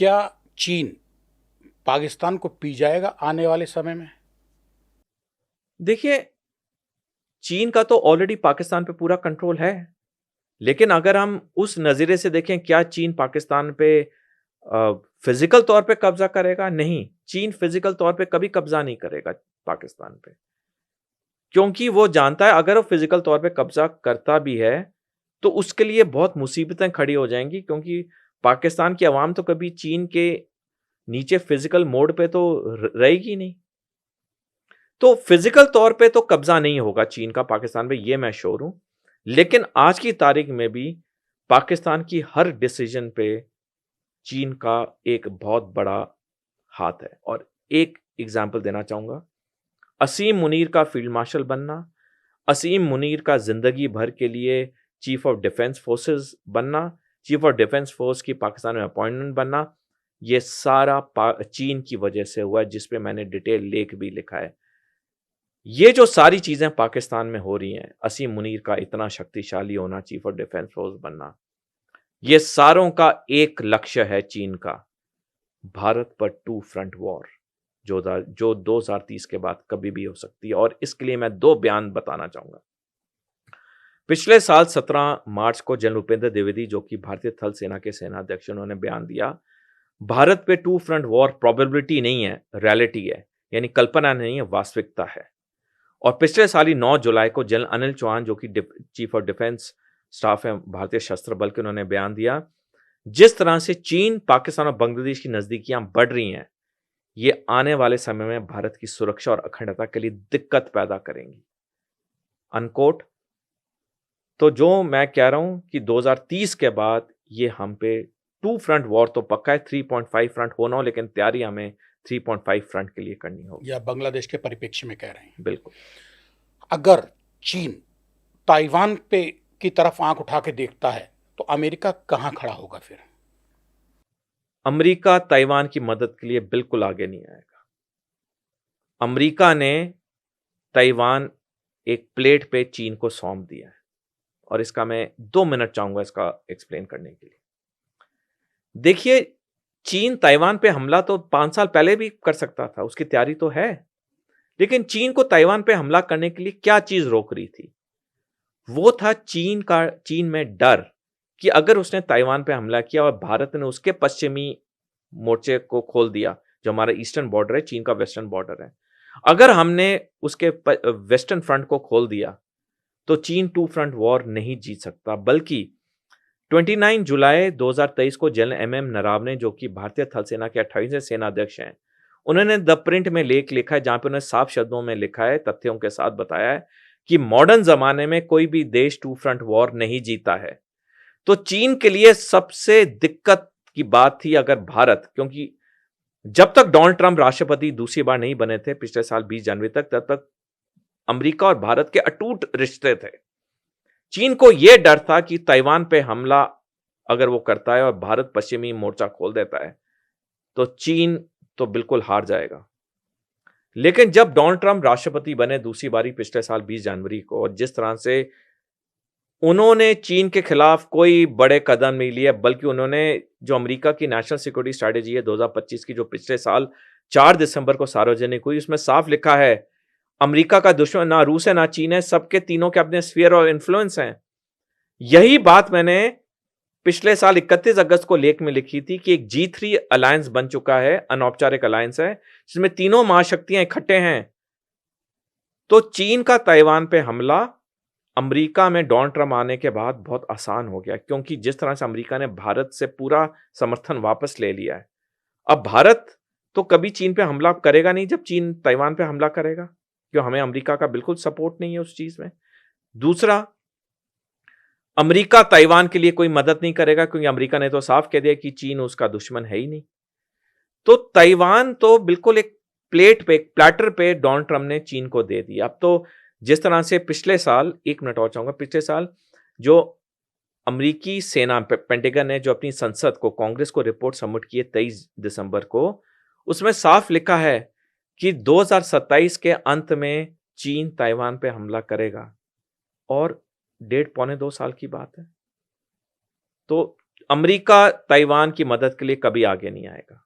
क्या चीन पाकिस्तान को पी जाएगा आने वाले समय में? देखिए, चीन का तो ऑलरेडी पाकिस्तान पे पूरा कंट्रोल है। लेकिन अगर हम उस नज़रिए से देखें, क्या चीन पाकिस्तान पे फिजिकल तौर पे कब्जा करेगा? नहीं, चीन फिजिकल तौर पे कभी कब्जा नहीं करेगा पाकिस्तान पे, क्योंकि वो जानता है अगर वो फिजिकल तौर पे कब्जा करता भी है तो उसके लिए बहुत मुसीबतें खड़ी हो जाएंगी, क्योंकि पाकिस्तान की आवाम तो कभी चीन के नीचे फिजिकल मोड पे तो रहेगी नहीं। तो फिजिकल तौर पे तो कब्जा नहीं होगा चीन का पाकिस्तान पे, ये मैं श्योर हूं। लेकिन आज की तारीख में भी पाकिस्तान की हर डिसीजन पे चीन का एक बहुत बड़ा हाथ है। और एक एग्जांपल देना चाहूंगा, असीम मुनीर का फील्ड मार्शल बनना, असीम मुनीर का जिंदगी भर के लिए चीफ ऑफ डिफेंस फोर्सेस बनना, चीफ ऑफ डिफेंस फोर्स की पाकिस्तान में अपॉइंटमेंट बनना, ये सारा चीन की वजह से हुआ है, जिसपे मैंने डिटेल लेख भी लिखा है। ये जो सारी चीजें पाकिस्तान में हो रही हैं, असीम मुनीर का इतना शक्तिशाली होना, चीफ ऑफ डिफेंस फोर्स बनना, ये सारों का एक लक्ष्य है चीन का, भारत पर टू फ्रंट वॉर जो 2030 के बाद कभी भी हो सकती है। और इसके लिए मैं दो बयान बताना चाहूंगा। पिछले साल 17 मार्च को जनरल उपेंद्र द्विवेदी, जो कि भारतीय थल सेना के सेनाध्यक्ष, उन्होंने बयान दिया, भारत पे टू फ्रंट वॉर प्रोबेबिलिटी नहीं है, रियलिटी है, यानी कल्पना नहीं है, वास्तविकता है। और पिछले साल ही 9 जुलाई को जनरल अनिल चौहान, जो कि चीफ ऑफ डिफेंस स्टाफ है भारतीय सशस्त्र बल के, उन्होंने बयान दिया, जिस तरह से चीन, पाकिस्तान और बांग्लादेश की नजदीकियां बढ़ रही हैं, ये आने वाले समय में भारत की सुरक्षा और अखंडता के लिए दिक्कत पैदा करेंगी, अनकोट। तो जो मैं कह रहा हूं कि 2030 के बाद ये हम पे टू फ्रंट वॉर तो पक्का है, 3.5 फ्रंट होना हो, लेकिन तैयारी हमें 3.5 फ्रंट के लिए करनी होगी। या बांग्लादेश के परिप्रेक्ष्य में कह रहे हैं? बिल्कुल। अगर चीन ताइवान पे की तरफ आंख उठा के देखता है तो अमेरिका कहां खड़ा होगा फिर? अमेरिका ताइवान की मदद के लिए बिल्कुल आगे नहीं आएगा। अमेरिका ने ताइवान एक प्लेट पे चीन को सौंप दिया है, और इसका मैं 2 मिनट चाहूंगा इसका एक्सप्लेन करने के लिए। देखिए, चीन ताइवान पे हमला तो 5 साल पहले भी कर सकता था, उसकी तैयारी तो है। लेकिन चीन को ताइवान पे हमला करने के लिए क्या चीज रोक रही थी? वो था चीन में डर कि अगर उसने ताइवान पे हमला किया और भारत ने उसके पश्चिमी मोर्चे को खोल दिया, जो हमारा ईस्टर्न बॉर्डर है, चीन का वेस्टर्न बॉर्डर है, अगर हमने उसके वेस्टर्न फ्रंट को खोल दिया तो चीन टू फ्रंट वॉर नहीं जीत सकता। बल्कि 29 जुलाई 2023 को जनरल एम नरावने, जो कि भारतीय थल सेना के 28वें सेनाध्यक्ष हैं, उन्होंने द प्रिंट में लेख लिखा है, जहां पे उन्होंने साफ शब्दों में लिखा है, तथ्यों के साथ बताया है कि मॉडर्न जमाने में कोई भी देश टू फ्रंट वॉर नहीं जीता है। तो चीन के लिए सबसे दिक्कत की बात थी अगर भारत, क्योंकि जब तक डोनाल्ड ट्रंप राष्ट्रपति दूसरी बार नहीं बने थे पिछले साल 20 जनवरी तक, तब तक अमेरिका और भारत के अटूट रिश्ते थे। चीन को यह डर था कि ताइवान पे हमला अगर वो करता है और भारत पश्चिमी मोर्चा खोल देता है तो चीन तो बिल्कुल हार जाएगा। लेकिन जब डोनाल्ड ट्रंप राष्ट्रपति बने दूसरी बारी पिछले साल 20 जनवरी को, और जिस तरह से उन्होंने चीन के खिलाफ कोई बड़े कदम नहीं लिए, बल्कि उन्होंने जो अमेरिका की नेशनल सिक्योरिटी स्ट्रेटेजी है 2025 की, जो पिछले साल 4 दिसंबर को सार्वजनिक हुई, उसमें साफ लिखा है अमेरिका का दुश्मन ना रूस है ना चीन है, सबके तीनों के अपने स्फीयर और इन्फ्लुएंस हैं। यही बात मैंने पिछले साल 31 अगस्त को लेख में लिखी थी कि एक G3 अलायंस बन चुका है, अनौपचारिक अलायंस है, जिसमें तीनों महाशक्तियां इकट्ठे हैं। तो चीन का ताइवान पे हमला अमेरिका में डोनाल्ड ट्रंप आने के बाद बहुत आसान हो गया, क्योंकि जिस तरह से अमेरिका ने भारत से पूरा समर्थन वापस ले लिया है, अब भारत तो कभी चीन पे हमला करेगा नहीं जब चीन ताइवान पे हमला करेगा, क्यों हमें अमेरिका का बिल्कुल सपोर्ट नहीं है उस चीज में। दूसरा, अमेरिका ताइवान के लिए कोई मदद नहीं करेगा, क्योंकि अमेरिका ने तो साफ कह दिया कि चीन उसका दुश्मन है ही नहीं। तो ताइवान तो बिल्कुल एक प्लेट पे, एक प्लेटर पे डोनाल्ड ट्रंप ने चीन को दे दिया। अब तो जिस तरह से पिछले साल, 1 मिनट और चाहूंगा, पिछले साल जो अमेरिकी सेना पेंटागन ने जो अपनी संसद को, कांग्रेस को रिपोर्ट सबमिट की है 23 दिसंबर को, उसमें साफ लिखा है कि 2027 के अंत में चीन ताइवान पे हमला करेगा, और 1.5 पौने 2 साल की बात है। तो अमेरिका ताइवान की मदद के लिए कभी आगे नहीं आएगा।